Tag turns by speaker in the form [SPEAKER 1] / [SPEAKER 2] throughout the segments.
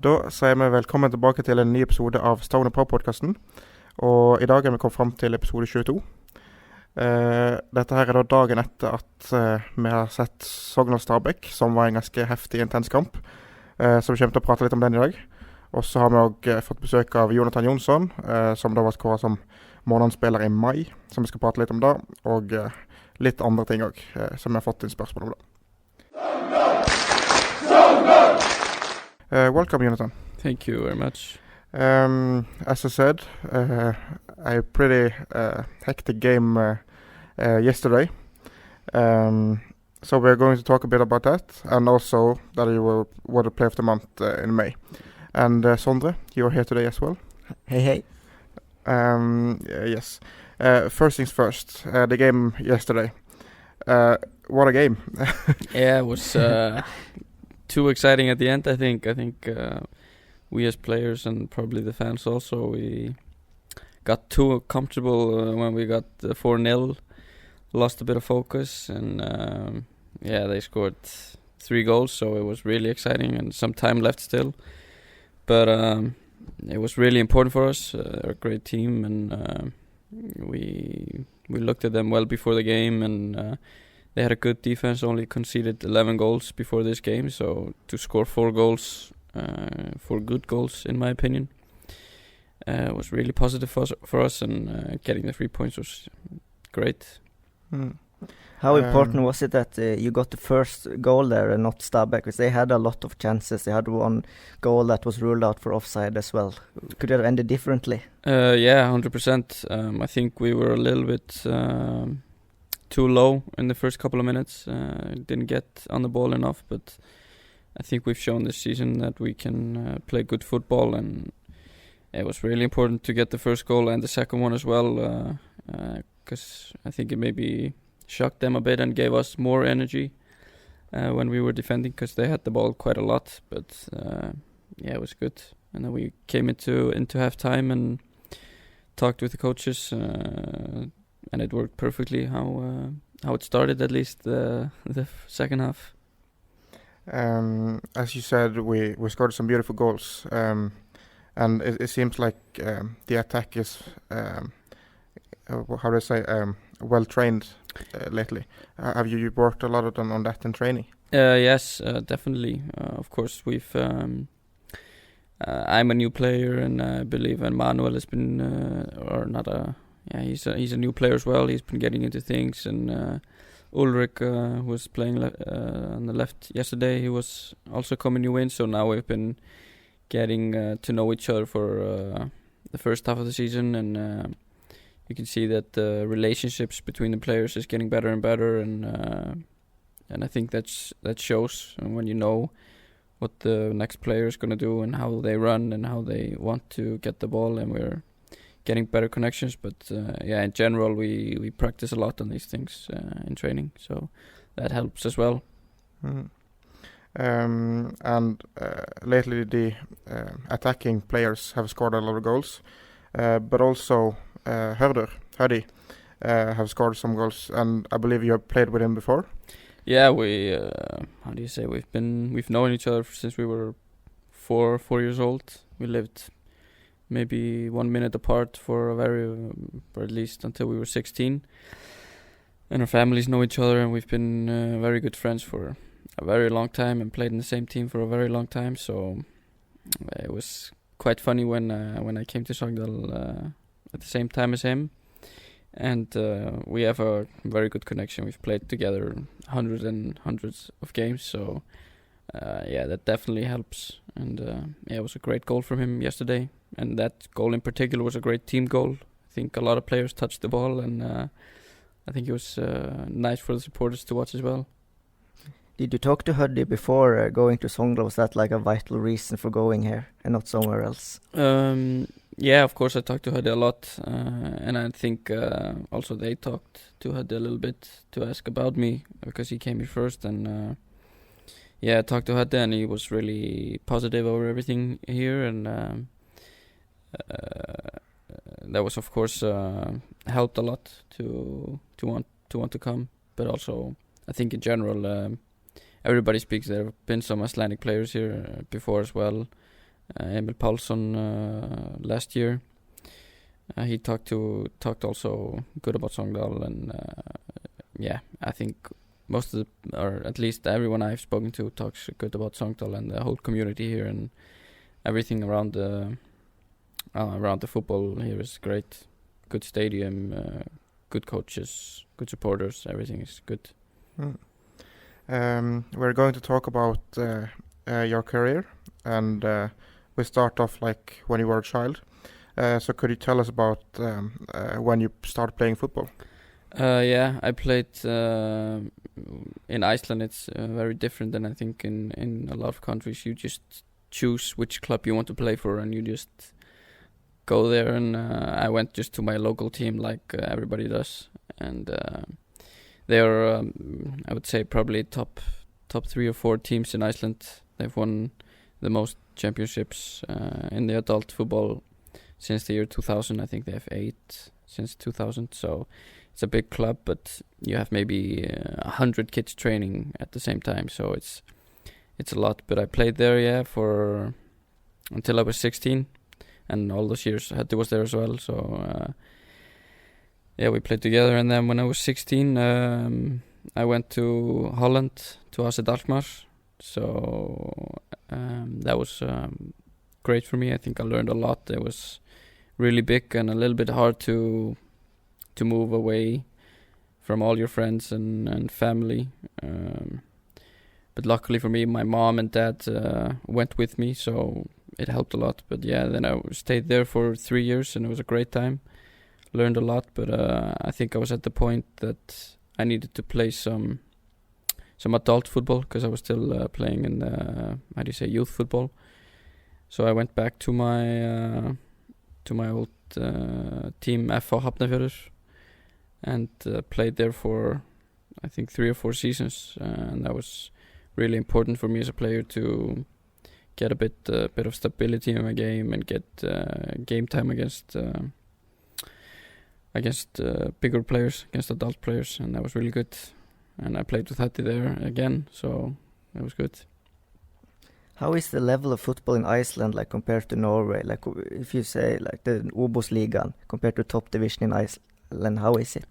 [SPEAKER 1] Da sier vi velkommen tilbake til en ny episode av Stao på podcasten. Og i dag vi kommet frem til episode 22. Dette her da dagen etter at vi har sett Sogndal Stabæk, som var en ganske heftig, intens kamp. Så vi kommer til å prate litt om den i dag. Og så har vi også fått besøk av Jonatan Jonsson, som da var skåret som Månadens spelar i mai, som vi skal prate litt om da, og litt andre ting også, som vi har fått inn spørsmål om da. Welcome, Jónatan.
[SPEAKER 2] Thank you very much.
[SPEAKER 1] As I said, a pretty hectic game yesterday. So we're going to talk a bit about that, and also that you were the player of the month in May. And Sondre, you're here today as well.
[SPEAKER 3] Hey.
[SPEAKER 1] Yes. First things first, the game yesterday. What a game.
[SPEAKER 2] Yeah, it was too exciting at the end, I think. I think we as players and probably the fans also, we got too comfortable when we got 4-0. Lost a bit of focus, and they scored 3 goals, so it was really exciting and some time left still. But it was really important for us. They're a great team, and we looked at them well before the game, and they had a good defense, only conceded 11 goals before this game, so to score 4 goals, 4 good goals in my opinion, was really positive for us, and getting the 3 points was great.
[SPEAKER 3] How important was it that you got the first goal there and not Stabæk? Because they had a lot of chances. They had one goal that was ruled out for offside as well. Could it have ended differently?
[SPEAKER 2] Yeah, 100%. I think we were a little bit too low in the first couple of minutes. Didn't get on the ball enough, but I think we've shown this season that we can play good football, and it was really important to get the first goal and the second one as well, because I think it maybe shocked them a bit and gave us more energy when we were defending, because they had the ball quite a lot, but it was good. And then we came into half-time and talked with the coaches, and it worked perfectly how it started, at least the second half.
[SPEAKER 1] As you said, we scored some beautiful goals, and it seems like the attack is how do I say, well trained lately. Have you worked a lot on that in training?
[SPEAKER 2] Yes, definitely. Of course, we've. I'm a new player, and I believe Manuel has been, he's a new player as well. He's been getting into things, and Ulrik was playing on the left yesterday. He was also coming new in, so now we've been getting to know each other for the first half of the season, and you can see that the relationships between the players is getting better and better, and I think that shows when you know what the next player is going to do and how they run and how they want to get the ball, and we're getting better connections. But in general, we practice a lot on these things in training, so that helps as well.
[SPEAKER 1] And lately the attacking players have scored a lot of goals, but also Hurdy have scored some goals, and I believe you have played with him before.
[SPEAKER 2] Yeah, we we've known each other since we were 4 years old. We lived maybe 1 minute apart for at least until we were 16, and our families know each other, and we've been very good friends for a very long time and played in the same team for a very long time. So it was quite funny when I came to Sogndal at the same time as him, and we have a very good connection. We've played together hundreds of games, so that definitely helps. And it was a great goal from him yesterday, and that goal in particular was a great team goal. I think a lot of players touched the ball, and I think it was nice for the supporters to watch as well.
[SPEAKER 3] Did you talk to Huddy before going to Sogndal? Was that like a vital reason for going here and not somewhere else?
[SPEAKER 2] Yeah, of course I talked to Huddy a lot, and I think also they talked to Huddy a little bit to ask about me, because he came here first, and I talked to Huddy, and he was really positive over everything here, and that was of course helped a lot to want to come. But also I think in general everybody speaks. There have been some Icelandic players here before as well, Emil Paulsson last year. He talked also good about Sogndal, and I think most of or at least everyone I've spoken to talks good about Sogndal and the whole community here, and everything around the football here is great. Good stadium, good coaches, good supporters. Everything is good.
[SPEAKER 1] We're going to talk about your career, and we start off like when you were a child. So could you tell us about when you started playing football?
[SPEAKER 2] I played in Iceland. It's very different than I think in a lot of countries. You just choose which club you want to play for, and you just go there. And I went just to my local team, like everybody does. And they are, I would say, probably top 3 or 4 teams in Iceland. They've won the most championships in the adult football since the year 2000. I think they have 8 since 2000. So it's a big club, but you have maybe 100 kids training at the same time. So it's a lot. But I played there, for until I was 16, and all those years Hatti was there as well. So we played together. And then when I was 16, I went to Holland to AZ Alkmaar. So that was great for me. I think I learned a lot. It was really big and a little bit hard to move away from all your friends and family. But luckily for me, my mom and dad went with me, so it helped a lot. But then I stayed there for 3 years, and it was a great time. Learned a lot, but I think I was at the point that I needed to play some adult football, because I was still playing in youth football. So I went back to my old team, FH Hafnarfjörður, and played there for I think 3 or 4 seasons, and that was really important for me as a player to get a bit of stability in my game and get game time against bigger players, against adult players, and that was really good. And I played with Hatti there again, so that was good.
[SPEAKER 3] How is the level of football in Iceland like compared to Norway? Like if you say like the Obos-ligaen compared to top division in Iceland, how is it?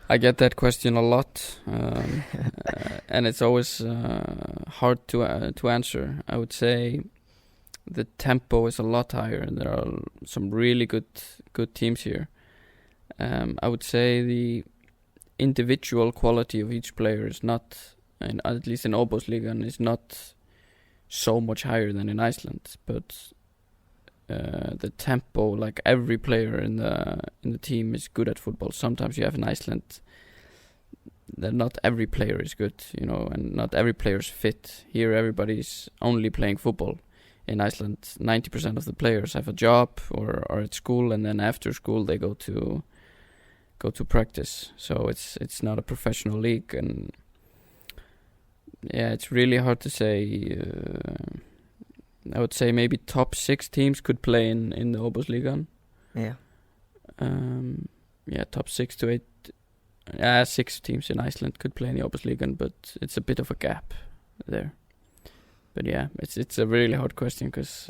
[SPEAKER 2] I get that question a lot, and it's always hard to answer. I would say the tempo is a lot higher, and there are some really good teams here. I would say the individual quality of each player is not, at least in Obos-ligaen, is not so much higher than in Iceland, but the tempo, like every player in the team is good at football. Sometimes you have in Iceland that not every player is good, and not every player is fit. Here everybody's only playing football. In Iceland, 90% of the players have a job or are at school, and then after school they go to practice. So it's not a professional league, and it's really hard to say. I would say maybe top 6 teams could play in the Obos-ligaen. Top 6 to 8. 6 teams in Iceland could play in the Obos-ligaen, but it's a bit of a gap there. But it's a really hard question, because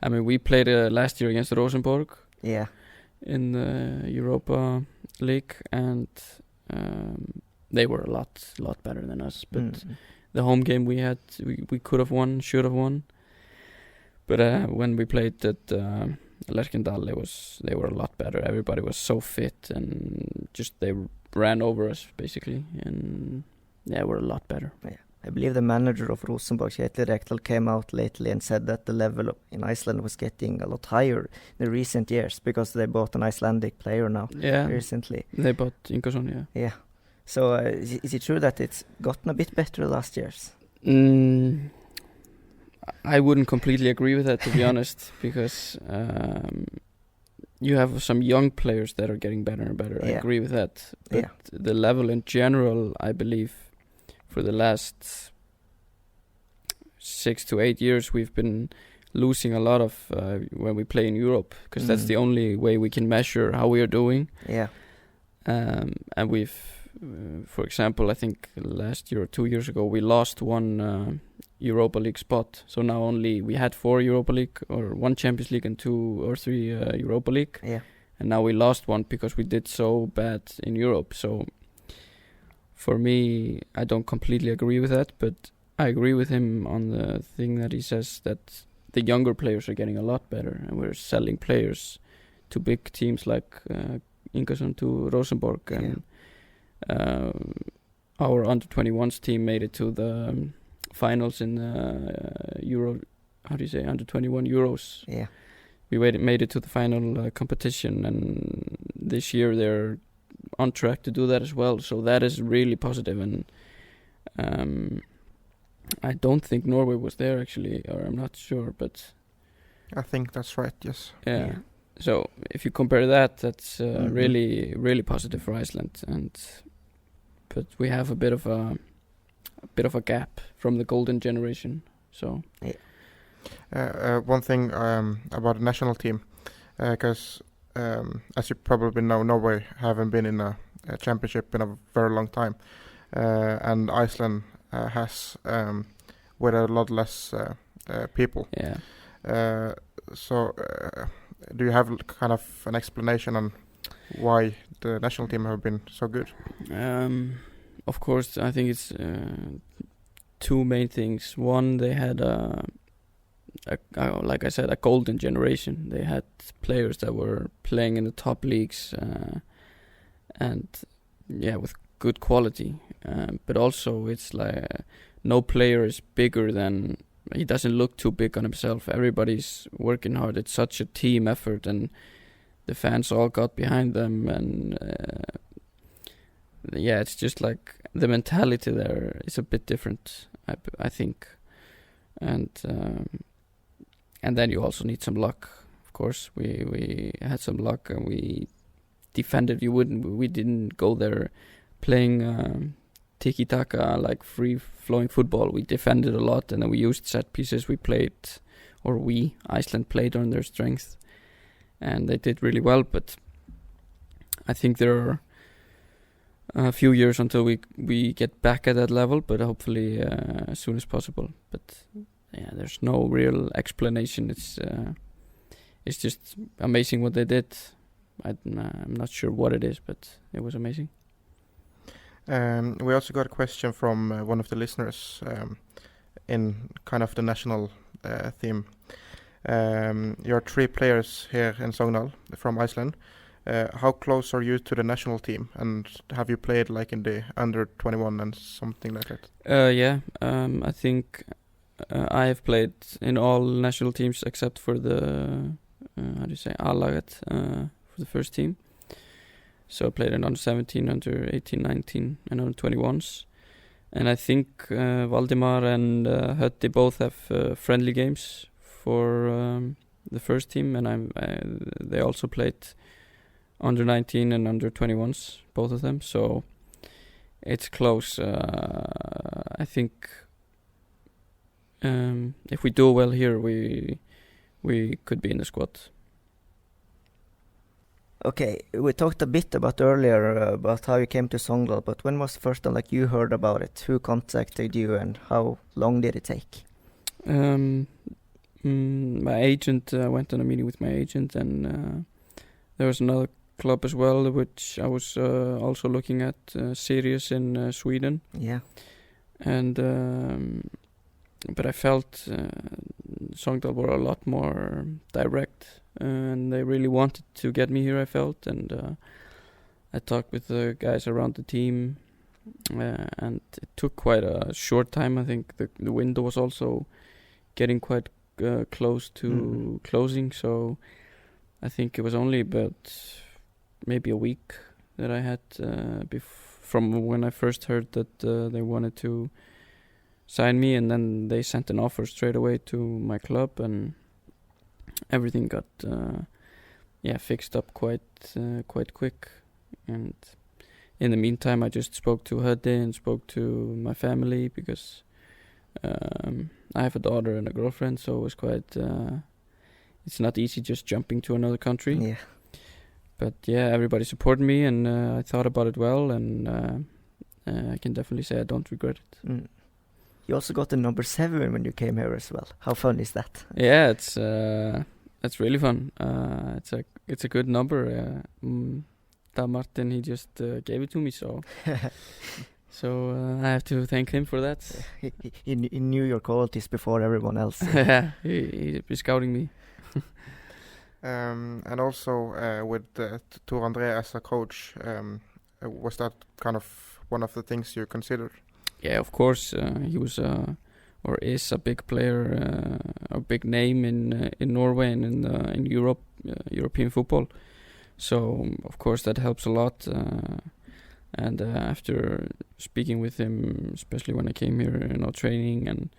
[SPEAKER 2] we played last year against Rosenborg. In the Europa League, and they were a lot better than us. But the home game we had, we could have won, should have won. But when we played at Lerkendal, they were a lot better. Everybody was so fit, and just they ran over us basically, and we're a lot better.
[SPEAKER 3] I believe the manager of Rosenborg, Kjetil Rekdal, came out lately and said that the level in Iceland was getting a lot higher in the recent years, because they bought an Icelandic player now recently.
[SPEAKER 2] They bought Ingersson,
[SPEAKER 3] So is it true that it's gotten a bit better the last years?
[SPEAKER 2] I wouldn't completely agree with that, to be honest, because you have some young players that are getting better and better. I agree with that. But the level in general, I believe, for the last 6 to 8 years, we've been losing a lot of when we play in Europe, because that's the only way we can measure how we are doing. And we've, for example, I think last year or 2 years ago, we lost one Europa League spot. So now only we had 4 Europa League or 1 Champions League and 2 or 3 Europa League.
[SPEAKER 3] Yeah.
[SPEAKER 2] And now we lost one because we did so bad in Europe. So for me, I don't completely agree with that, but I agree with him on the thing that he says that the younger players are getting a lot better, and we're selling players to big teams like Ingersson to Rosenborg, and our under-21s team made it to the finals in Euro. How do you say under-21 Euros?
[SPEAKER 3] Yeah.
[SPEAKER 2] We made it to the final competition, and this year they're on track to do that as well. So that is really positive, and I don't think Norway was there actually, or I'm not sure, but
[SPEAKER 1] I think that's right. Yes.
[SPEAKER 2] yeah. So if you compare that, that's really, really positive for Iceland, but we have a bit of a gap from the golden generation. So
[SPEAKER 1] one thing about the national team, because as you probably know, Norway haven't been in a championship in a very long time, and Iceland has with a lot less people.
[SPEAKER 2] Yeah.
[SPEAKER 1] So do you have kind of an explanation on why the national team have been so good?
[SPEAKER 2] Of course, I think it's 2 main things. One, they had like I said, a golden generation. They had players that were playing in the top leagues, and with good quality. But also, it's like no player is bigger than. He doesn't look too big on himself. Everybody's working hard. It's such a team effort, and the fans all got behind them. And it's just like the mentality there is a bit different, I think. And then you also need some luck. Of course, we had some luck, and we defended. We didn't go there playing tiki-taka, like free-flowing football. We defended a lot, and then we used set pieces. Iceland played on their strength, and they did really well. But I think there are a few years until we get back at that level, but hopefully as soon as possible. But there's no real explanation. It's just amazing what they did. I'm not sure what it is, but it was amazing.
[SPEAKER 1] We also got a question from one of the listeners in kind of the national theme. You are 3 players here in Sogndal from Iceland. How close are you to the national team, and have you played like in the under-21 and something like that?
[SPEAKER 2] I think I have played in all national teams except for the A-laget, for the first team. So I played in under 17, under 18, 19, and under 21s. And I think Valdimar and Hötti both have friendly games for the first team, and they also played under 19 and under 21s, both of them. So it's close. I think if we do well here, we could be in the squad.
[SPEAKER 3] Okay, we talked a bit about earlier about how you came to Sogndal, but when was the first time you heard about it? Who contacted you, and how long did it take?
[SPEAKER 2] My agent, went on a meeting with my agent, and there was another club as well, which I was also looking at, Sirius in Sweden.
[SPEAKER 3] Yeah.
[SPEAKER 2] And but I felt Sogndal were a lot more direct, and they really wanted to get me here, I felt. And I talked with the guys around the team, and it took quite a short time. I think the window was also getting quite close to closing, so I think it was only about maybe a week that I had from when I first heard that they wanted to sign me, and then they sent an offer straight away to my club, and everything got fixed up quite quick. And in the meantime, I just spoke to Hötti and spoke to my family, because I have a daughter and a girlfriend, so it was quite it's not easy just jumping to another country.
[SPEAKER 3] Yeah.
[SPEAKER 2] But everybody supported me, and I thought about it well, and I can definitely say I don't regret it.
[SPEAKER 3] You also got the number 7 when you came here as well. How fun is that?
[SPEAKER 2] Yeah, it's really fun. It's a good number. Martin, he just gave it to me, so I have to thank him for that.
[SPEAKER 3] He knew your qualities before everyone else.
[SPEAKER 2] Yeah, he's been scouting me.
[SPEAKER 1] And also with Tor André as a coach, was that kind of one of the things you considered?
[SPEAKER 2] Yeah, of course. He was or is a big player, a big name in Norway and in Europe, European football. So of course that helps a lot. And after speaking with him, especially when I came here, training, and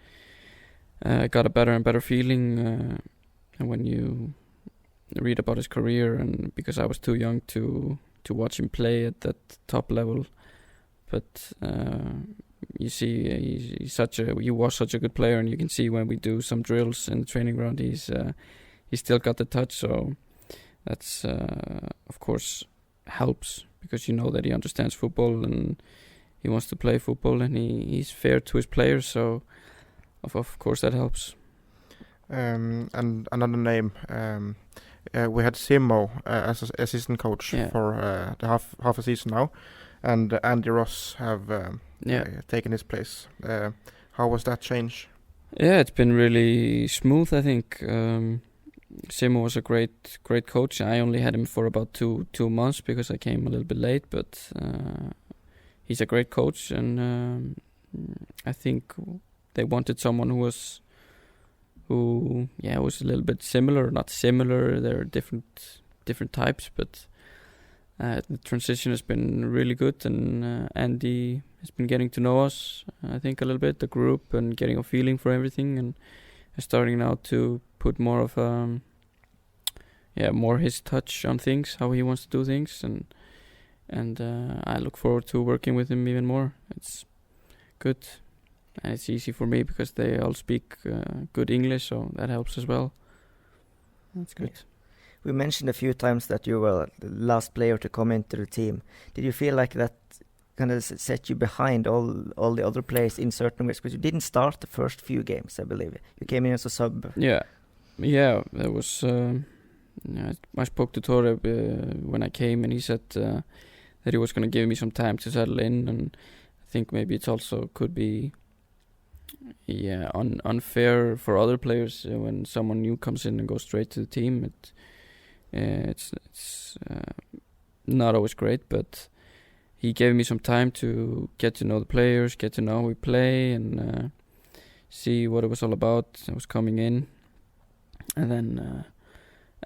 [SPEAKER 2] I got a better and better feeling. And when you read about his career, and because I was too young to watch him play at that top level, but you see, he was such a good player, and you can see when we do some drills in the training ground, he's still got the touch. So that's of course helps, because you know that he understands football and he wants to play football, and he's fair to his players. So of course that helps.
[SPEAKER 1] And another name, we had Simo as assistant coach for the half a season now, and Andy Ross have taken his place. How was that change?
[SPEAKER 2] Yeah, it's been really smooth, I think. Simo was a great coach. I only had him for about two months because I came a little bit late, but he's a great coach, and I think they wanted someone who was a little bit similar. Not similar, they're different types, but the transition has been really good, and Andy has been getting to know us, I think, a little bit, the group, and getting a feeling for everything, and starting now to put more of more his touch on things, how he wants to do things, and I look forward to working with him even more. It's good, and it's easy for me because they all speak good English, so that helps as well. That's good.
[SPEAKER 3] Yeah. We mentioned a few times that you were the last player to come into the team. Did you feel like that kind of set you behind all the other players in certain ways? Because you didn't start the first few games, I believe. You came in as a sub.
[SPEAKER 2] Yeah, there was... I spoke to Tore when I came, and he said that he was going to give me some time to settle in, and I think maybe it also could be unfair for other players when someone new comes in and goes straight to the team. It's not always great, but he gave me some time to get to know the players, get to know how we play, and see what it was all about. I was coming in, and then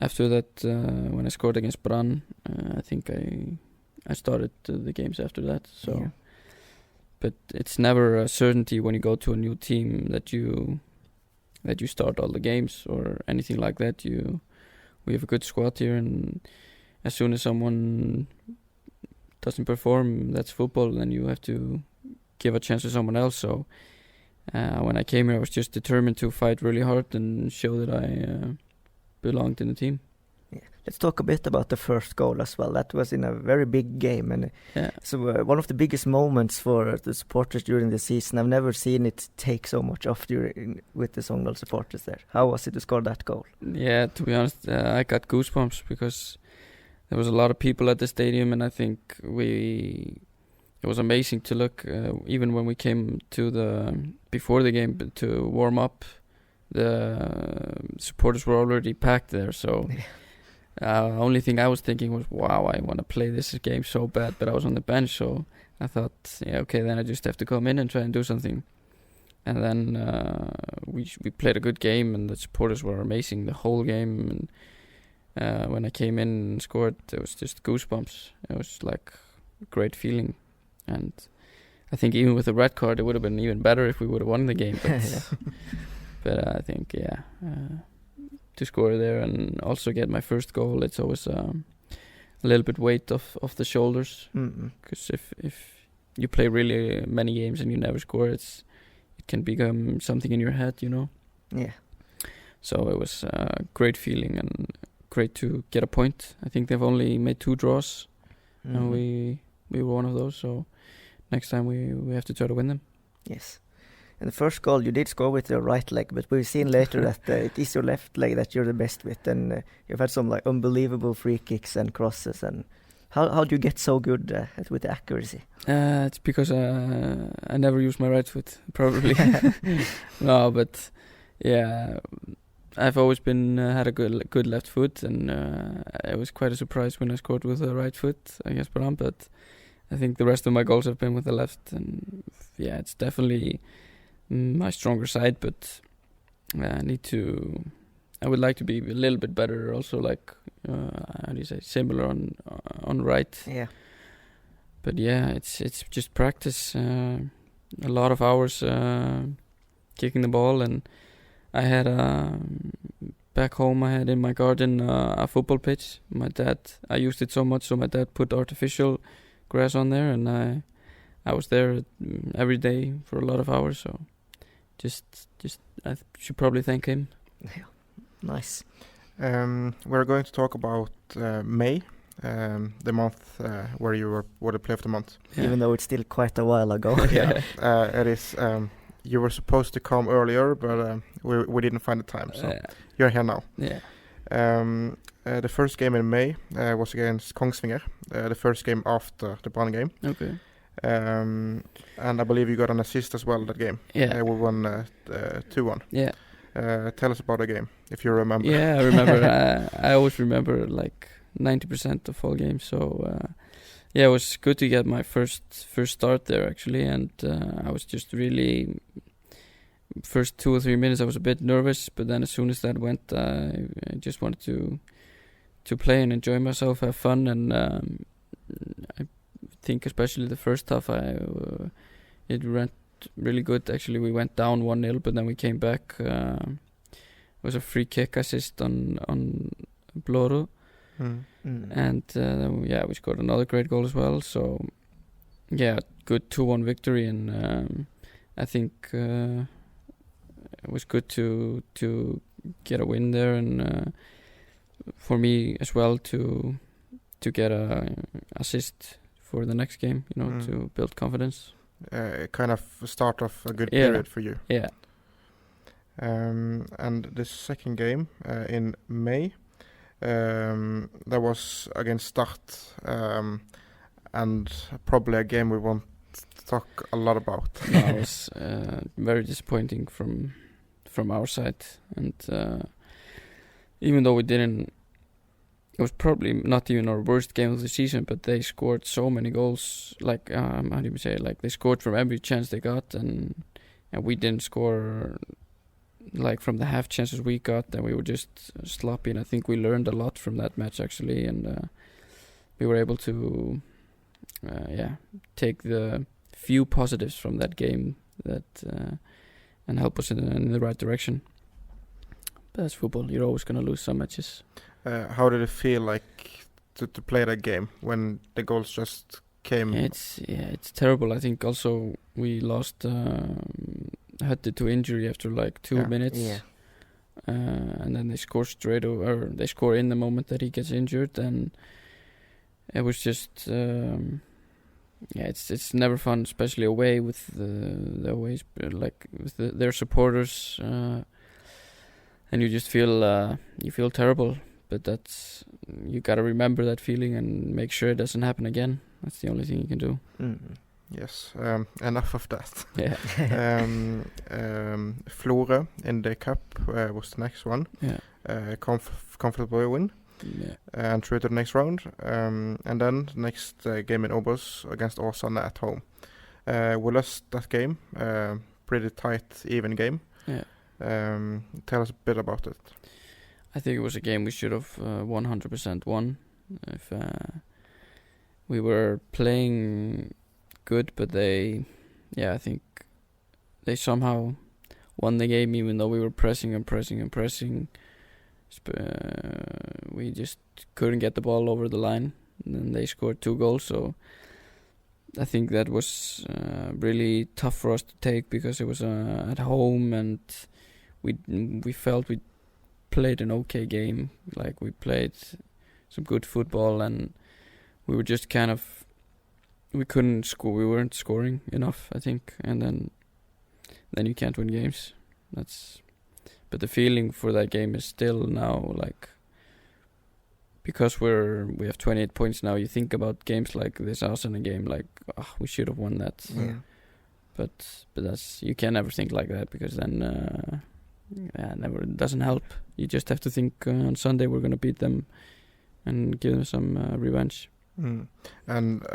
[SPEAKER 2] after that, when I scored against Brann, I think I started the games after that. So, yeah. But it's never a certainty when you go to a new team that you start all the games or anything like that. We have a good squad here, and as soon as someone doesn't perform, that's football, and you have to give a chance to someone else. So when I came here, I was just determined to fight really hard and show that I belonged in the team.
[SPEAKER 3] Yeah. Let's talk a bit about the first goal as well. That was in a very big game, and so one of the biggest moments for the supporters during the season. I've never seen it take so much off with the Sogndal supporters there. How was it to score that goal?
[SPEAKER 2] Yeah, to be honest, I got goosebumps because there was a lot of people at the stadium, and I think it was amazing to look. Even when we came to before the game to warm up, the supporters were already packed there. So only thing I was thinking was, wow, I want to play this game so bad, but I was on the bench, so I thought, then I just have to come in and try and do something. And then we played a good game, and the supporters were amazing the whole game. And when I came in and scored, it was just goosebumps. It was like a great feeling. And I think even with the red card, it would have been even better if we would have won the game. But, but I think, to score there and also get my first goal, it's always a little bit weight off the shoulders. Because if you play really many games and you never score, it can become something in your head,
[SPEAKER 3] Yeah.
[SPEAKER 2] So it was a great feeling and great to get a point. I think they've only made 2 draws, and we were one of those. So next time we have to try to win them.
[SPEAKER 3] Yes. In the first goal, you did score with your right leg, but we've seen later that it is your left leg that you're the best with, and you've had some like unbelievable free kicks and crosses. And how do you get so good with the accuracy?
[SPEAKER 2] It's because I never use my right foot, probably. No, but yeah, I've always been had a good left foot, and it was quite a surprise when I scored with the right foot against Bram. But I think the rest of my goals have been with the left, and yeah, it's definitely my stronger side. But I would like to be a little bit better, also like how do you say, similar on right.
[SPEAKER 3] Yeah.
[SPEAKER 2] But yeah, it's just practice. A lot of hours kicking the ball, and I had back home. I had in my garden a football pitch. I used it so much, so my dad put artificial grass on there, and I was there every day for a lot of hours. So just I should probably thank him.
[SPEAKER 3] Yeah. Nice.
[SPEAKER 1] We're going to talk about May. The month where you were the player of the month.
[SPEAKER 3] Yeah. Even though it's still quite a while ago.
[SPEAKER 1] Yeah, it is. You were supposed to come earlier, but we didn't find the time, so you're here now.
[SPEAKER 2] Yeah.
[SPEAKER 1] The first game in May was against Kongsvinger, the first game after the Brann game.
[SPEAKER 2] Okay.
[SPEAKER 1] And I believe you got an assist as well that game.
[SPEAKER 2] Yeah.
[SPEAKER 1] We won 2-1.
[SPEAKER 2] Yeah.
[SPEAKER 1] Tell us about the game, if you remember.
[SPEAKER 2] Yeah, I remember. I always remember like 90% of all games. So yeah, it was good to get my first start there actually, and I was just really first 2 or 3 minutes I was a bit nervous, but then as soon as that went, I just wanted to play and enjoy myself, have fun, and I think especially the first half it went really good. Actually, we went down 1-0, but then we came back. It was a free kick assist on Bloro. And yeah, we scored another great goal as well. So yeah, good 2-1 victory, and I think it was good to get a win there, and for me as well to get a assist for the next game, to build confidence.
[SPEAKER 1] Kind of start of a good period for you.
[SPEAKER 2] Yeah.
[SPEAKER 1] And the second game in May, that was against Start, and probably a game we won't talk a lot about.
[SPEAKER 2] No, it was very disappointing from our side, and even though we didn't, it was probably not even our worst game of the season, but they scored so many goals, like how do you say it? Like they scored from every chance they got, and we didn't score like from the half chances we got, and we were just sloppy. And I think we learned a lot from that match actually, and we were able to take the few positives from that game that and help us in the right direction. But that's football. You're always going to lose some matches.
[SPEAKER 1] How did it feel like to play that game when the goals just came?
[SPEAKER 2] It's terrible. I think also we lost Huddy to injury after like 2 minutes. Yeah. And then they score straight over, or they score in the moment that he gets injured, and it was just it's never fun, especially away with the away like with their supporters, and you just feel terrible. But that's, you gotta remember that feeling and make sure it doesn't happen again. That's the only thing you can do.
[SPEAKER 1] Yes, enough of that.
[SPEAKER 2] Yeah.
[SPEAKER 1] Flora in the cup was the next one.
[SPEAKER 2] Yeah.
[SPEAKER 1] Comfortable win.
[SPEAKER 2] Yeah.
[SPEAKER 1] And through to the next round. And then the next game in Obos against Åsane at home. We lost that game. Pretty tight, even game.
[SPEAKER 2] Yeah.
[SPEAKER 1] Tell us a bit about it.
[SPEAKER 2] I think it was a game we should have 100% won. If we were playing good, but I think they somehow won the game, even though we were pressing. We just couldn't get the ball over the line, and then they scored 2 goals. So I think that was really tough for us to take, because it was at home, and we felt we played an okay game. Like, we played some good football, and we were just kind of, we couldn't score. We weren't scoring enough, I think. And then then you can't win games. But the feeling for that game is still now like, because we have 28 points now. You think about games like this Iceland game, like we should have won that.
[SPEAKER 3] Yeah.
[SPEAKER 2] But you can never think like that, because then it doesn't help. You just have to think on Sunday we're gonna beat them and give them some revenge.
[SPEAKER 1] And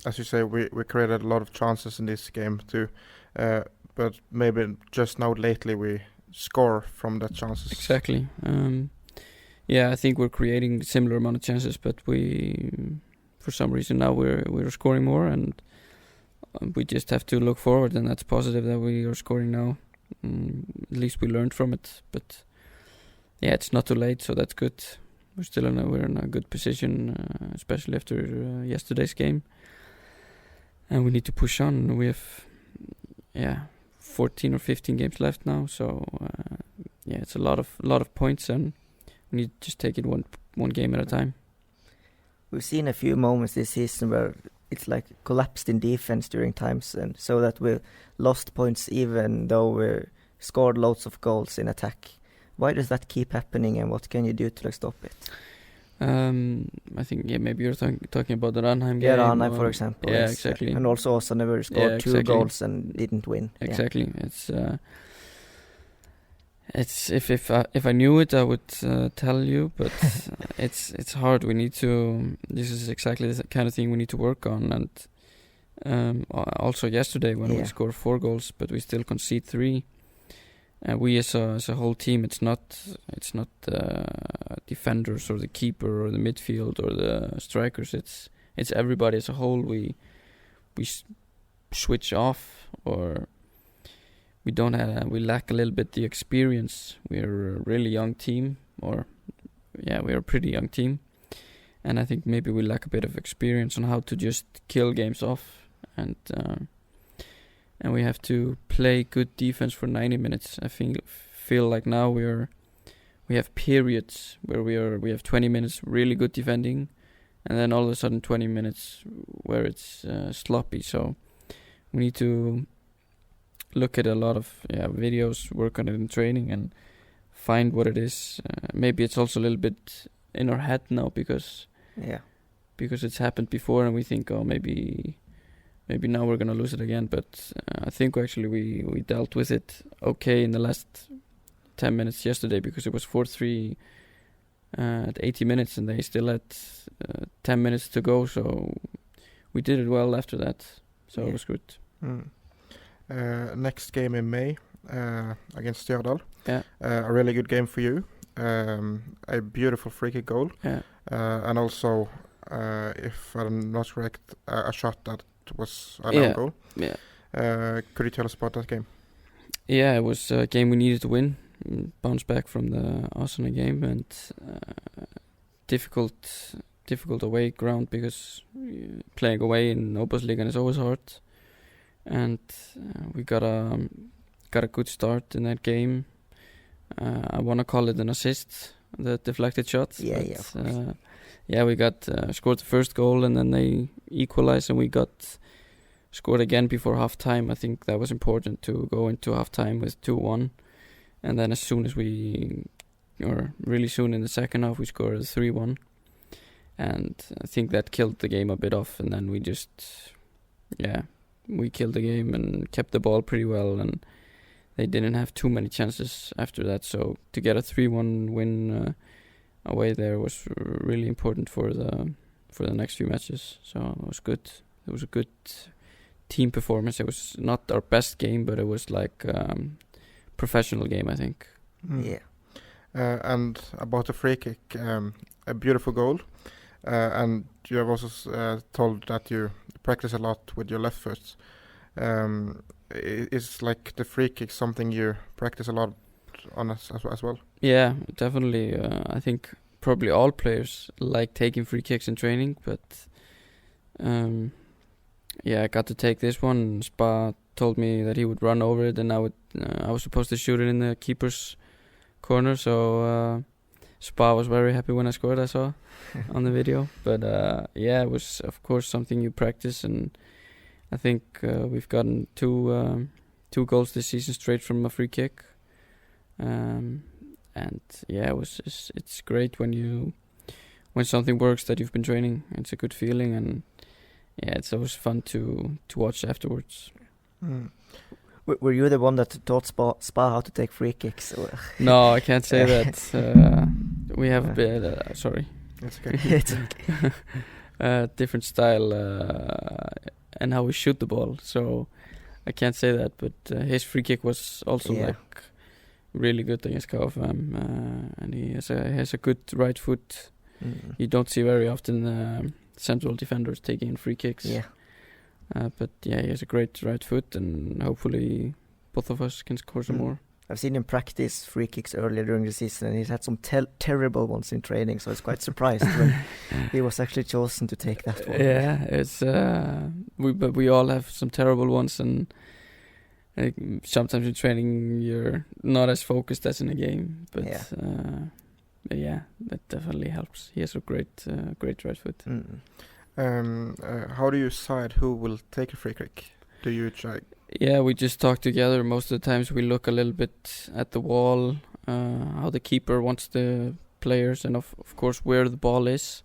[SPEAKER 1] as you say, we created a lot of chances in this game too, but maybe just now lately we score from that chances.
[SPEAKER 2] Exactly. I think we're creating similar amount of chances, but we, for some reason now we're scoring more, and we just have to look forward, and that's positive that we are scoring now. At least we learned from it, but yeah, it's not too late, so that's good. We're in a good position, especially after yesterday's game, and we need to push on. We have 14 or 15 games left now, so it's a lot of points, and we need to just take it one game at a time.
[SPEAKER 3] We've seen a few moments this season where it's like collapsed in defense during times, and so that we lost points even though we scored loads of goals in attack. Why does that keep happening, and what can you do to stop it?
[SPEAKER 2] I think maybe you're talking about the Ranheim game.
[SPEAKER 3] Yeah, Ranheim, for example.
[SPEAKER 2] Yeah,
[SPEAKER 3] yes.
[SPEAKER 2] exactly.
[SPEAKER 3] And also never scored two goals and didn't win.
[SPEAKER 2] Exactly. Yeah. It's if I knew it, I would tell you, but it's hard. We need to. This is exactly the kind of thing we need to work on, and also yesterday when we scored 4 goals, but we still concede 3. We as a whole team, it's not defenders or the keeper or the midfield or the strikers. It's everybody as a whole. We switch off, or we lack a little bit the experience. We're a really young team, we're a pretty young team, and I think maybe we lack a bit of experience on how to just kill games off, and we have to play good defense for 90 minutes. I feel like now we have periods where we have 20 minutes really good defending, and then all of a sudden 20 minutes where it's sloppy. So we need to look at a lot of videos, work on it in training, and find what it is. Maybe it's also a little bit in our head now because it's happened before, and we think, maybe now we're gonna lose it again. But I think actually we dealt with it okay in the last 10 minutes yesterday, because it was 4-3 at 80 minutes, and they still had 10 minutes to go. So we did it well after that. So it was good.
[SPEAKER 1] Next game in May against Sogndal. A really good game for you. A beautiful free kick goal. And also, if I'm not correct, a shot that was an goal. Could you tell us about that game?
[SPEAKER 2] Yeah, it was a game we needed to win. Bounce back from the Iceland game, and difficult away ground, because playing away in Obosligan is always hard. And we got a good start in that game. I want to call it an assist, the deflected shot. We got scored the first goal, and then they equalized, and we got scored again before half time. I think that was important to go into half time with 2-1, and then really soon in the second half we scored 3-1, and I think that killed the game a bit off. And then we killed the game and kept the ball pretty well, and they didn't have too many chances after that. So to get a 3-1 win away there was really important for the next few matches. So it was good. It was a good team performance. It was not our best game, but it was like professional game, I think.
[SPEAKER 1] And about the free kick, a beautiful goal, and you have also told that you practice a lot with your left foot. Is like the free kick something you practice a lot on as well?
[SPEAKER 2] Yeah, definitely. I think probably all players like taking free kicks in training, but I got to take this one. Spa told me that he would run over it, and I was supposed to shoot it in the keeper's corner. So Spa was very happy when I scored, I saw on the video. But it was of course something you practice, and I think we've gotten two 2 goals this season straight from a free kick. And yeah, it's great when something works that you've been training. It's a good feeling, and yeah, it's always fun to watch afterwards.
[SPEAKER 3] Were you the one that taught Spa how to take free kicks?
[SPEAKER 2] No, I can't say that. We have a bit. Sorry,
[SPEAKER 1] it's okay.
[SPEAKER 3] It's okay.
[SPEAKER 2] Different style and how we shoot the ball. So I can't say that. But his free kick was also like really good against KFM, and he has a good right foot. You don't see very often central defenders taking in free kicks.
[SPEAKER 3] Yeah.
[SPEAKER 2] But yeah, he has a great right foot, and hopefully both of us can score some more.
[SPEAKER 3] I've seen him practice free kicks earlier during the season, and he's had some terrible ones in training, so I was quite surprised when he was actually chosen to take that one.
[SPEAKER 2] Yeah, it's but we all have some terrible ones, and sometimes in training you're not as focused as in a game. But yeah, that definitely helps. He has a great right foot.
[SPEAKER 1] How do you decide who will take a free kick? Do you try?
[SPEAKER 2] Yeah, we just talk together. Most of the times we look a little bit at the wall, how the keeper wants the players, and of course where the ball is.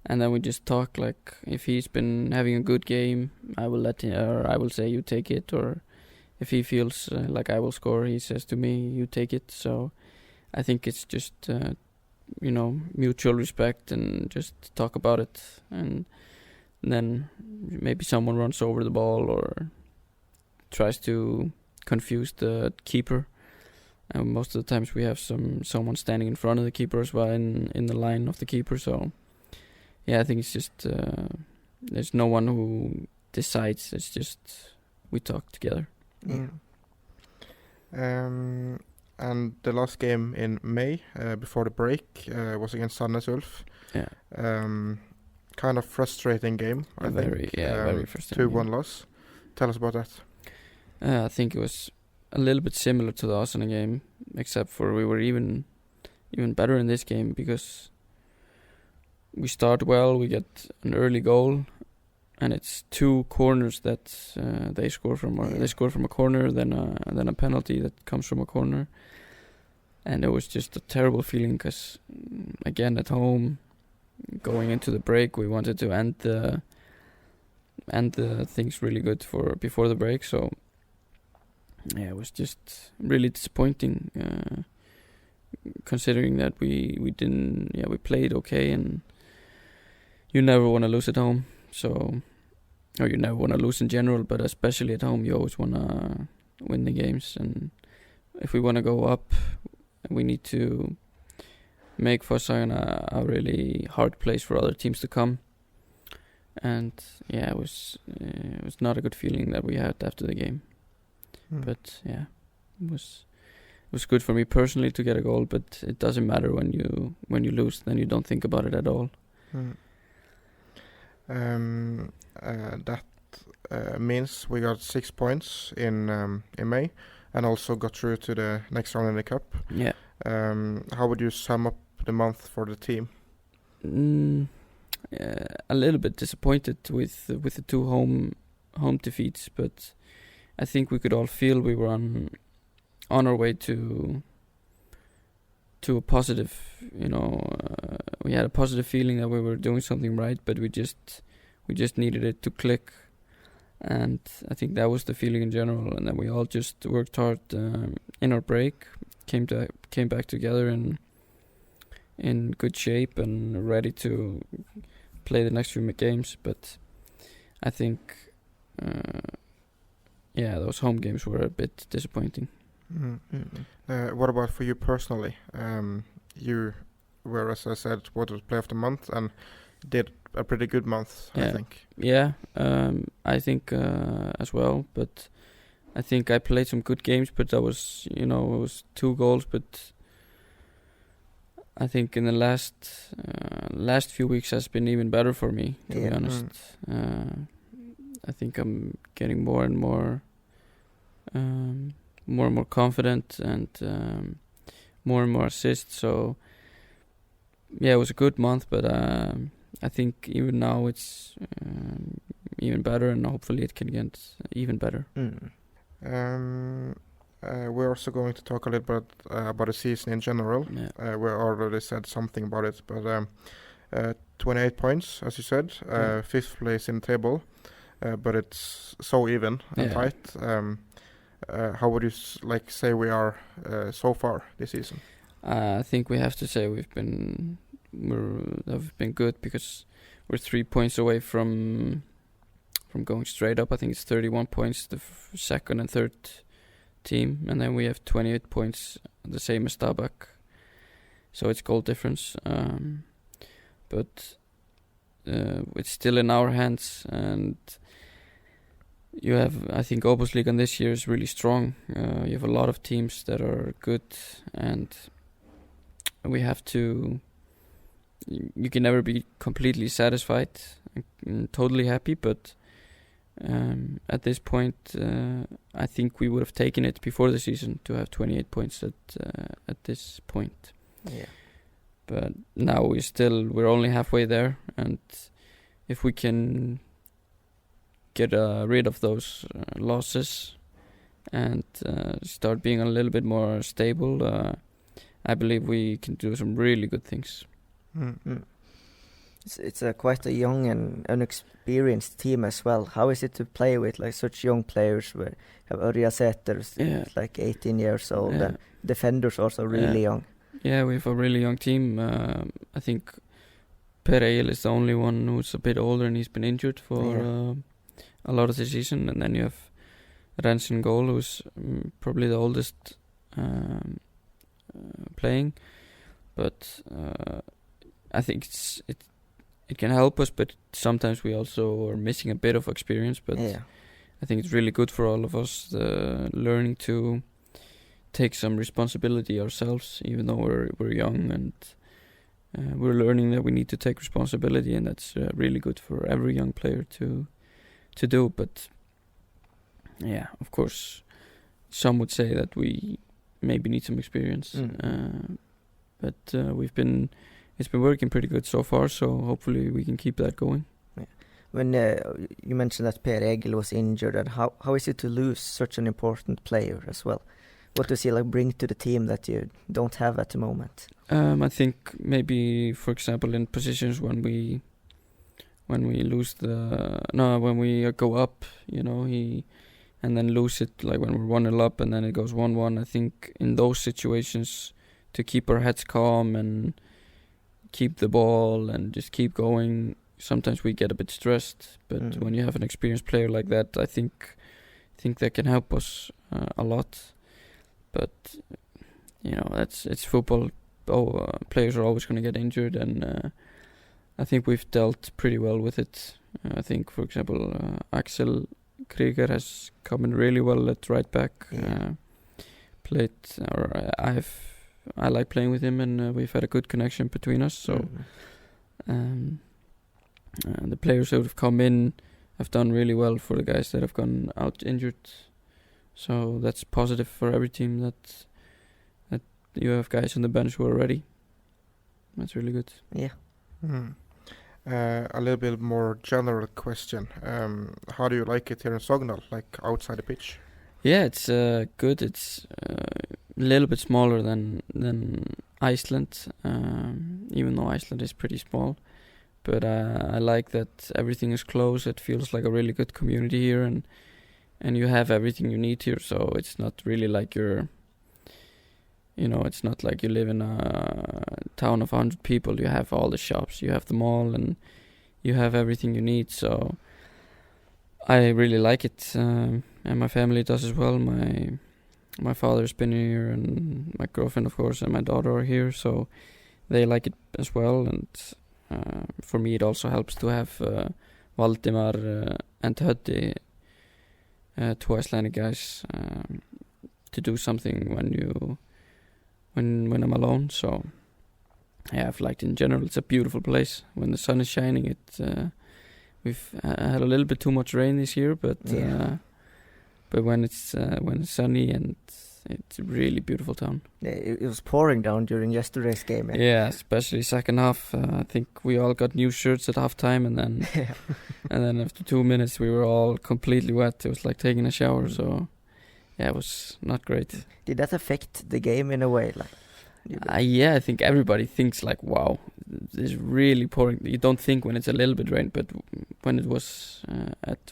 [SPEAKER 2] And then we just talk, like, if he's been having a good game, I will let him, or I will say you take it, or if he feels like I will score, he says to me you take it. So I think it's just mutual respect, and just talk about it, and then maybe someone runs over the ball or tries to confuse the keeper. And most of the times we have someone standing in front of the keeper as well, in the line of the keeper. So yeah, I think it's just there's no one who decides. It's just we talk together.
[SPEAKER 1] And the last game in May, before the break, was against Sandnes Ulf.
[SPEAKER 2] Yeah.
[SPEAKER 1] Kind of frustrating game, I think.
[SPEAKER 2] Very frustrating.
[SPEAKER 1] 2-1 loss. Tell us about that.
[SPEAKER 2] I think it was a little bit similar to the Arsenal game, except for we were even better in this game, because we start well, we get an early goal, and it's 2 corners that they score from. They score from a corner, then a penalty that comes from a corner. And it was just a terrible feeling, because again at home, going into the break, we wanted to end the things really good for before the break. So yeah, it was just really disappointing, considering that we didn't. Yeah, we played okay, and you never want to lose at home. So, or you never want to lose in general, but especially at home, you always want to win the games. And if we want to go up, we need to make Fosshagen a really hard place for other teams to come. And yeah, it was not a good feeling that we had after the game. But yeah, it was good for me personally to get a goal. But it doesn't matter when you lose; then you don't think about it at all.
[SPEAKER 1] That means we got 6 points in May, and also got through to the next round in the cup.
[SPEAKER 2] Yeah.
[SPEAKER 1] How would you sum up the month for the team?
[SPEAKER 2] A little bit disappointed with the 2 home defeats, but I think we could all feel we were on our way to a positive. We had a positive feeling that we were doing something right, but we just needed it to click. And I think that was the feeling in general, and that we all just worked hard in our break, came back together in good shape and ready to play the next few games. But I think those home games were a bit disappointing.
[SPEAKER 1] What about for you personally? You were, as I said, Water's Player of the Month, and did a pretty good month, I think.
[SPEAKER 2] Yeah, I think as well. But I think I played some good games, but that was, it was 2 goals. But I think in the last few weeks has been even better for me, to be honest. I think I'm getting more and more confident, and more and more assists. So yeah, it was a good month, but I think even now it's even better, and hopefully it can get even better.
[SPEAKER 1] We're also going to talk a little bit about the season in general.
[SPEAKER 2] Yeah.
[SPEAKER 1] We already said something about it, but 28 points, as you said, 5th place in the table, but it's so even and tight. How would you say we are so far this season?
[SPEAKER 2] I think we have to say we've been good, because we're 3 points away from going straight up. I think it's 31 points, the second and third team, and then we have 28 points, the same as Stabæk. So it's goal difference, but it's still in our hands. And you have, I think, Obosligan this year is really strong. You have a lot of teams that are good, and we have to. You can never be completely satisfied and totally happy, but at this point, I think we would have taken it before the season to have 28 points at this point.
[SPEAKER 3] Yeah.
[SPEAKER 2] But now we're only halfway there, and if we can get rid of those losses and start being a little bit more stable, I believe we can do some really good things.
[SPEAKER 3] Mm. It's quite a young and inexperienced team as well. How is it to play with such young players? We have Ørja Sæter, 18 years old, and defenders also really young.
[SPEAKER 2] Yeah, we have a really young team. I think Per Egil is the only one who's a bit older, and he's been injured for a lot of the season. And then you have Rens in goal, who's probably the oldest playing. But I think it can help us, but sometimes we also are missing a bit of experience. But I think it's really good for all of us, learning to take some responsibility ourselves, even though we're young, and we're learning that we need to take responsibility, and that's really good for every young player to do. But yeah, of course, some would say that we maybe need some experience, but it's been working pretty good so far, so hopefully we can keep that going.
[SPEAKER 3] Yeah. When you mentioned that Per Egil was injured, and how is it to lose such an important player as well? What does he bring to the team that you don't have at the moment?
[SPEAKER 2] I think maybe, for example, in positions when we when we go up, and then lose it, like when we're 1-0 up and then it goes 1-1. I think in those situations, to keep our heads calm and keep the ball and just keep going, sometimes we get a bit stressed. But when you have an experienced player like that, I think that can help us a lot. But it's football. Players are always going to get injured, and I think we've dealt pretty well with it. I think, for example, Axel Krieger has come in really well at right back. I like playing with him, and we've had a good connection between us. So the players who have come in have done really well for the guys that have gone out injured. So that's positive for every team, that you have guys on the bench who are ready. That's really good.
[SPEAKER 3] Yeah.
[SPEAKER 1] A little bit more general question. How do you like it here in Sogndal, like outside the pitch?
[SPEAKER 2] Yeah, it's good. It's a little bit smaller than Iceland, even though Iceland is pretty small. But I like that everything is close. It feels like a really good community here, and you have everything you need here. So it's not really like it's not like you live in a town of 100 people. You have all the shops, you have the mall, and you have everything you need. So I really like it, and my family does as well. My father's been here, and my girlfriend, of course, and my daughter are here, so they like it as well. And for me, it also helps to have Valdimar and Höddi, two Icelandic guys, to do something when I'm alone. So yeah, I've liked it in general. It's a beautiful place. When the sun is shining, we've had a little bit too much rain this year, but when it's sunny, and it's a really beautiful town. Yeah,
[SPEAKER 3] it was pouring down during yesterday's game.
[SPEAKER 2] Yeah, especially second half. I think we all got new shirts at half time, and then and then after 2 minutes we were all completely wet. It was like taking a shower. So yeah, it was not great.
[SPEAKER 3] Did that affect the game in a way?
[SPEAKER 2] Yeah, I think everybody thinks like, wow, this is really pouring. You don't think when it's a little bit rain, but when it was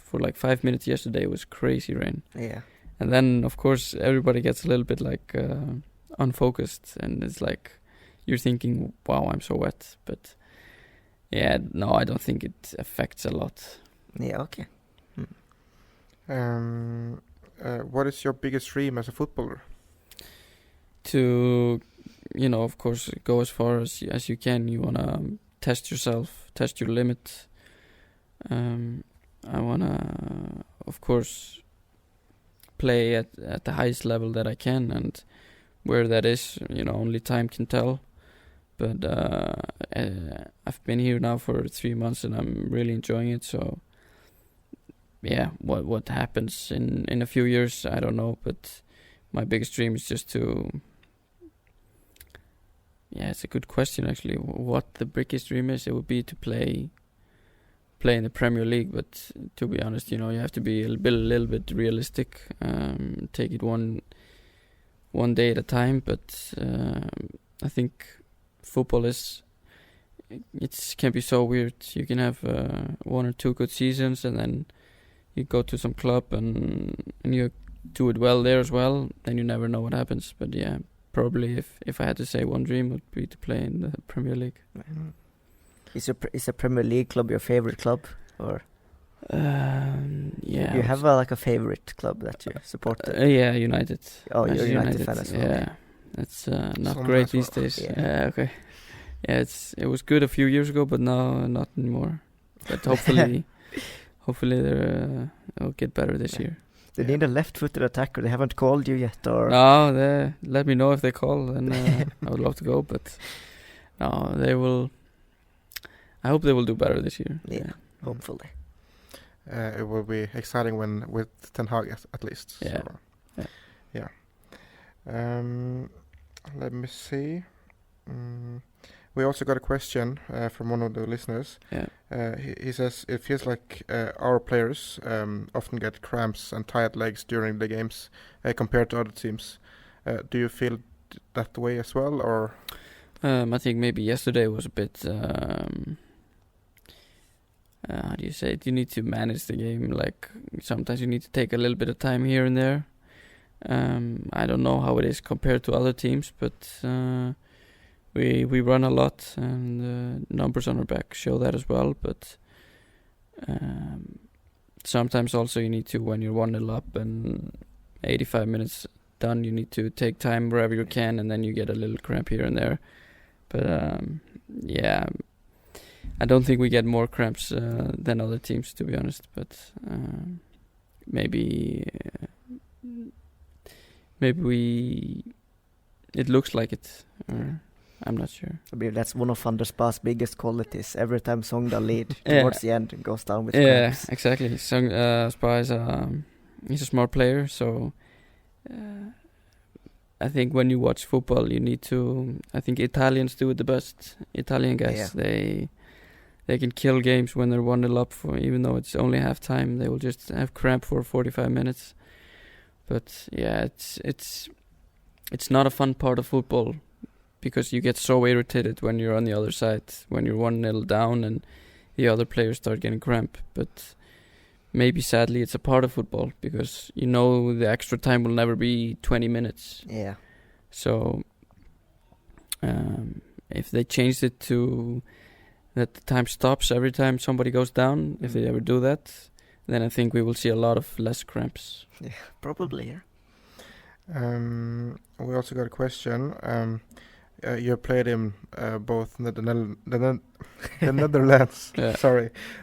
[SPEAKER 2] for like 5 minutes yesterday, it was crazy rain.
[SPEAKER 3] Yeah.
[SPEAKER 2] And then, of course, everybody gets a little bit like unfocused, and it's like you're thinking, wow, I'm so wet. But yeah, no, I don't think it affects a lot.
[SPEAKER 3] Yeah, okay.
[SPEAKER 1] What is your biggest dream as a footballer?
[SPEAKER 2] To, of course, go as far as you can. You want to test yourself, test your limit. I want to, of course, play at the highest level that I can, and where that is, only time can tell. But I've been here now for 3 months, and I'm really enjoying it. So yeah, what happens in a few years, I don't know. But my biggest dream is just to, it's a good question actually. What the biggest dream is, it would be to play in the Premier League. But to be honest, you have to be a little bit realistic. Take it one day at a time. But I think football can be so weird. You can have 1 or 2 good seasons, and then you go to some club and you do it well there as well. Then you never know what happens. But yeah, probably if I had to say one dream, would be to play in the Premier League.
[SPEAKER 3] Is a Premier League club your favorite club, or?
[SPEAKER 2] Yeah.
[SPEAKER 3] You have a favorite club that you support?
[SPEAKER 2] Yeah, United.
[SPEAKER 3] Oh, you're a United fan as well.
[SPEAKER 2] Yeah, it's not great these days. Yeah, okay. Yeah, it was good a few years ago, but now not anymore. But hopefully they'll get better this year.
[SPEAKER 3] They need a left-footed attacker. They haven't called you yet, or?
[SPEAKER 2] No, let me know if they call, and I would love to go. But no, they will. I hope they will do better this year.
[SPEAKER 3] Yeah. Hopefully.
[SPEAKER 1] It will be exciting with Ten Hag at least.
[SPEAKER 2] Yeah.
[SPEAKER 1] So, yeah. Let me see. We also got a question from one of the listeners.
[SPEAKER 2] Yeah.
[SPEAKER 1] He says it feels like our players often get cramps and tired legs during the games compared to other teams. Do you feel that way as well, or?
[SPEAKER 2] I think maybe yesterday was a bit. How do you say it? You need to manage the game. Like sometimes you need to take a little bit of time here and there. I don't know how it is compared to other teams, but we run a lot, and numbers on our back show that as well. But sometimes also you need to, when you're 1-0 up and 85 minutes done, you need to take time wherever you can, and then you get a little cramp here and there. But yeah, I don't think we get more cramps than other teams, to be honest. But maybe it looks like it. Or I'm not sure.
[SPEAKER 3] I believe that's one of Anders Ba's biggest qualities. Every time Sogndal lead towards the end, it goes down with cramps.
[SPEAKER 2] Yeah, exactly. Spa is he's a smart player, so I think when you watch football, you need to. I think Italians do it the best. Italian guys, they can kill games when they're 1-0 up, for even though it's only half time. They will just have cramp for 45 minutes. But yeah, it's not a fun part of football, because you get so irritated when you're on the other side, when you're 1-0 down and the other players start getting cramp. But maybe sadly it's a part of football, because the extra time will never be 20 minutes.
[SPEAKER 3] Yeah.
[SPEAKER 2] So if they changed it to that the time stops every time somebody goes down, if they ever do that, then I think we will see a lot of less cramps.
[SPEAKER 3] Yeah, probably, yeah.
[SPEAKER 1] We also got a question. You played in both the Netherlands,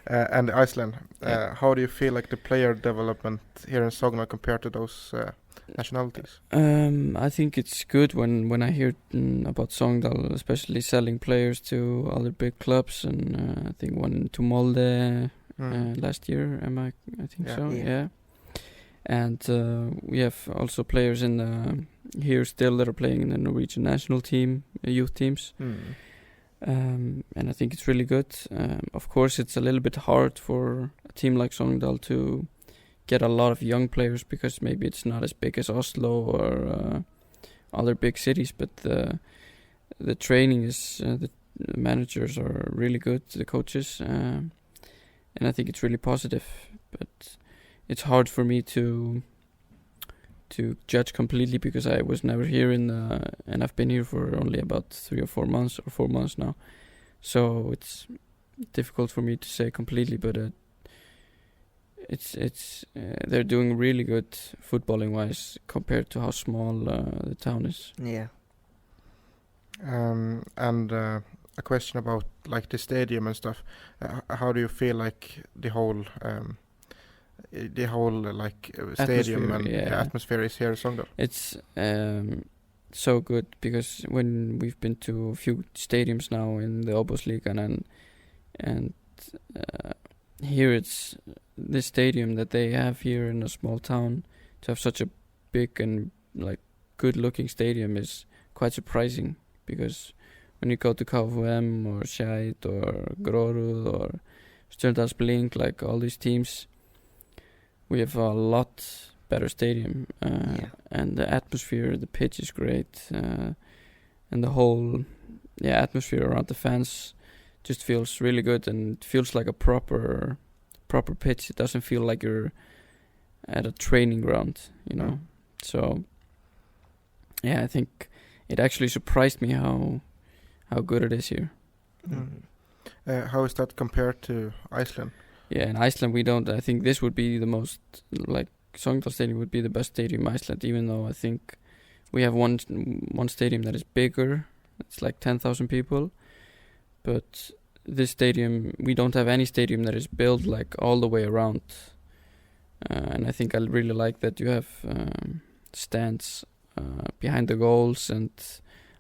[SPEAKER 1] and Iceland. How do you feel like the player development here in Sogndal compared to those nationalities?
[SPEAKER 2] I think it's good when I hear about Sogndal, especially selling players to other big clubs, and I think one to Molde last year. I think so. Yeah. And we have also players in here still that are playing in the Norwegian national team, youth teams. And I think it's really good. Of course, it's a little bit hard for a team like Sogndal to get a lot of young players because maybe it's not as big as Oslo or other big cities, but the training is the managers are really good, the coaches, and I think it's really positive. But it's hard for me to judge completely because I was never here and I've been here for only about 3 or 4 months or 4 months now, so it's difficult for me to say completely. But it's they're doing really good footballing wise compared to how small the town is.
[SPEAKER 3] Yeah.
[SPEAKER 1] And a question about like the stadium and stuff. How do you feel like the whole like stadium and the atmosphere is here in Sogndal?
[SPEAKER 2] It's so good because when we've been to a few stadiums now in the Obosligaen and here it's this stadium that they have here in a small town, to have such a big and like good looking stadium is quite surprising, because when you go to KFUM or Skeit or Grorud or Stjörndals Blink, like all these teams, we have a lot better stadium, and the atmosphere, the pitch is great, and the whole atmosphere around the fans just feels really good, and it feels like a proper pitch. It doesn't feel like you're at a training ground, you know. So I think it actually surprised me how good it is here.
[SPEAKER 1] How is that compared to Iceland?
[SPEAKER 2] Yeah, in Iceland we don't. I think this would be the most, like Sogndal Stadium would be the best stadium in Iceland, even though I think we have one stadium that is bigger. It's like 10,000 people. But this stadium, we don't have any stadium that is built like all the way around. And I think I really like that you have stands behind the goals, and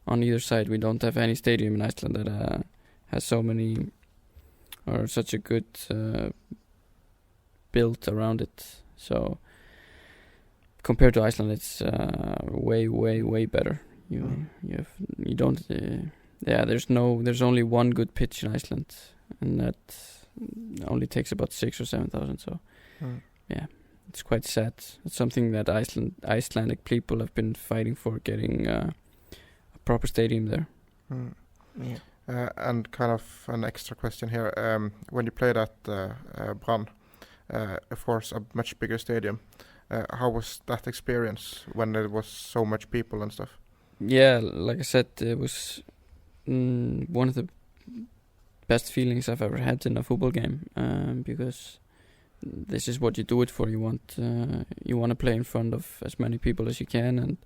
[SPEAKER 2] on either side we don't have any stadium in Iceland that has so many or such a good built around it. So compared to Iceland, it's way better. There's only one good pitch in Iceland, and that only takes about 6,000 or 7,000. So it's quite sad. It's something that Icelandic people have been fighting for, getting a proper stadium there.
[SPEAKER 1] And kind of an extra question here. When you played at Brann, of course, a much bigger stadium, how was that experience when there was so much people and stuff?
[SPEAKER 2] Yeah, like I said, it was one of the best feelings I've ever had in a football game, because this is what you do it for. You want to play in front of as many people as you can and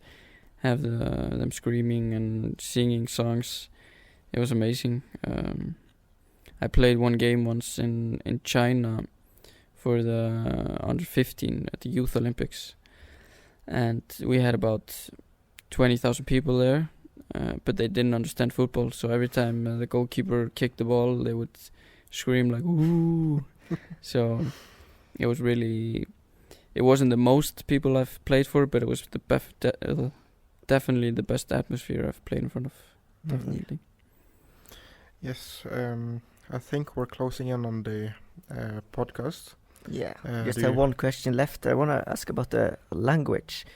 [SPEAKER 2] have them screaming and singing songs. It was amazing. I played one game once in China for the under 15 at the Youth Olympics, and we had about 20,000 people there, but they didn't understand football, so every time the goalkeeper kicked the ball, they would scream like "Ooh!" So it was really, it wasn't the most people I've played for, but it was definitely the best atmosphere I've played in front of. Definitely.
[SPEAKER 1] Yes, I think we're closing in on the podcast.
[SPEAKER 3] Yeah, just have one question left. I want to ask about the language.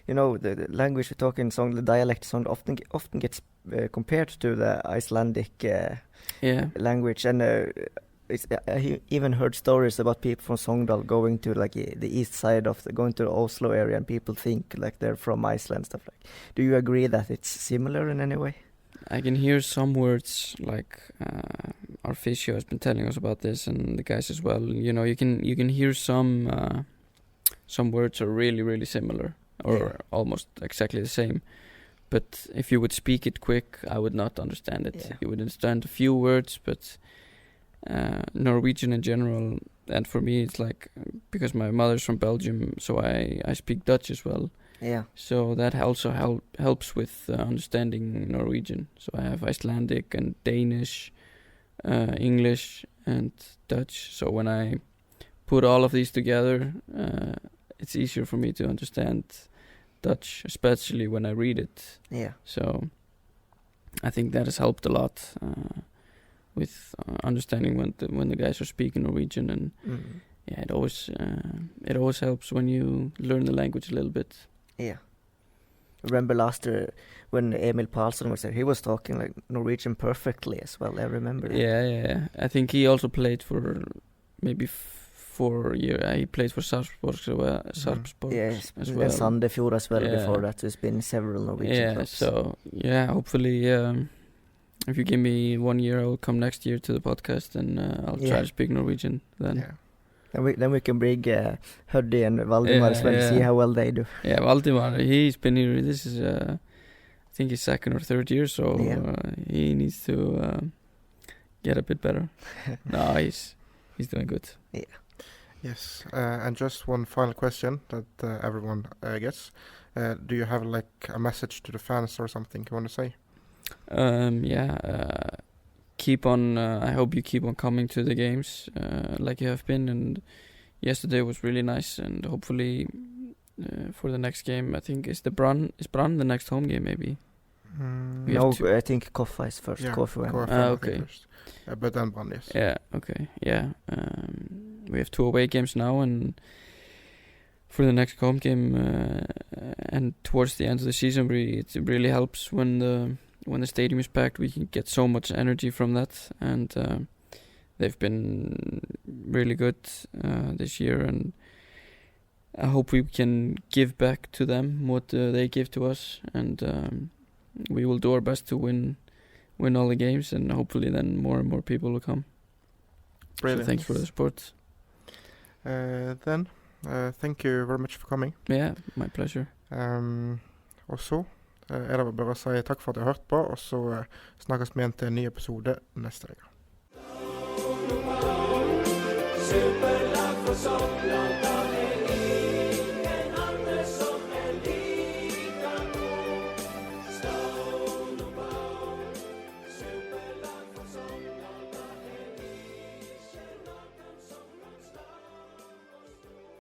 [SPEAKER 3] You know, the language we talk in Sogndal, the dialect song often gets compared to the Icelandic language, and I even heard stories about people from Sogndal going to like the east side of going to the Oslo area, and people think like they're from Iceland, stuff like. Do you agree that it's similar in any way?
[SPEAKER 2] I can hear some words, like our physio has been telling us about this, and the guys as well. You know, you can hear some words are really, really similar, or almost exactly the same. But if you would speak it quick, I would not understand it. Yeah. You would understand a few words, but Norwegian in general, and for me it's like, because my mother's from Belgium, so I speak Dutch as well.
[SPEAKER 3] Yeah.
[SPEAKER 2] So that also helps with understanding Norwegian. So I have Icelandic and Danish, English and Dutch. So when I put all of these together, it's easier for me to understand Dutch, especially when I read it.
[SPEAKER 3] Yeah.
[SPEAKER 2] So I think that has helped a lot with understanding when the guys are speaking Norwegian, and yeah, it always helps when you learn the language a little bit.
[SPEAKER 3] Yeah. Remember last year when Emil Paulsson was there, he was talking like Norwegian perfectly as well. I remember that.
[SPEAKER 2] Yeah. I think he also played for maybe 4 years. He played for Sarpsborg
[SPEAKER 3] Yes,
[SPEAKER 2] as well.
[SPEAKER 3] Sandefjord as well.
[SPEAKER 2] Yeah.
[SPEAKER 3] Before that, there's been several Norwegian clubs.
[SPEAKER 2] So hopefully, if you give me 1 year, I will come next year to the podcast and I'll try to speak Norwegian then.
[SPEAKER 3] Yeah. Then we can bring Huddy and Valdemar as well, see how well they do.
[SPEAKER 2] Yeah, Valdemar, he's been here. This is, I think his 2nd or 3rd year, so he needs to get a bit better. No, he's doing good.
[SPEAKER 3] Yeah.
[SPEAKER 1] Yes, and just one final question that everyone gets. Do you have like a message to the fans or something you want to say?
[SPEAKER 2] Keep on. I hope you keep on coming to the games like you have been. And yesterday was really nice. And hopefully for the next game, I think is Brann the next home game maybe.
[SPEAKER 3] No, I think Koffa is first.
[SPEAKER 1] Yeah,
[SPEAKER 3] Koffa.
[SPEAKER 1] Okay. But then Brann, yes.
[SPEAKER 2] Yeah. Okay. Yeah. We have 2 away games now, and for the next home game, and towards the end of the season, it really helps when the stadium is packed. We can get so much energy from that, and they've been really good this year, and I hope we can give back to them what they give to us, and we will do our best to win all the games, and hopefully then more and more people will come.
[SPEAKER 1] Brilliant.
[SPEAKER 2] So thanks for the support.
[SPEAKER 1] Then thank you very much for coming.
[SPEAKER 2] Yeah, my pleasure.
[SPEAKER 1] Og så det vel bare å si takk for at du har hørt på, og så snakkes vi igjen til en ny episode neste gang. Superlag for Sogndal.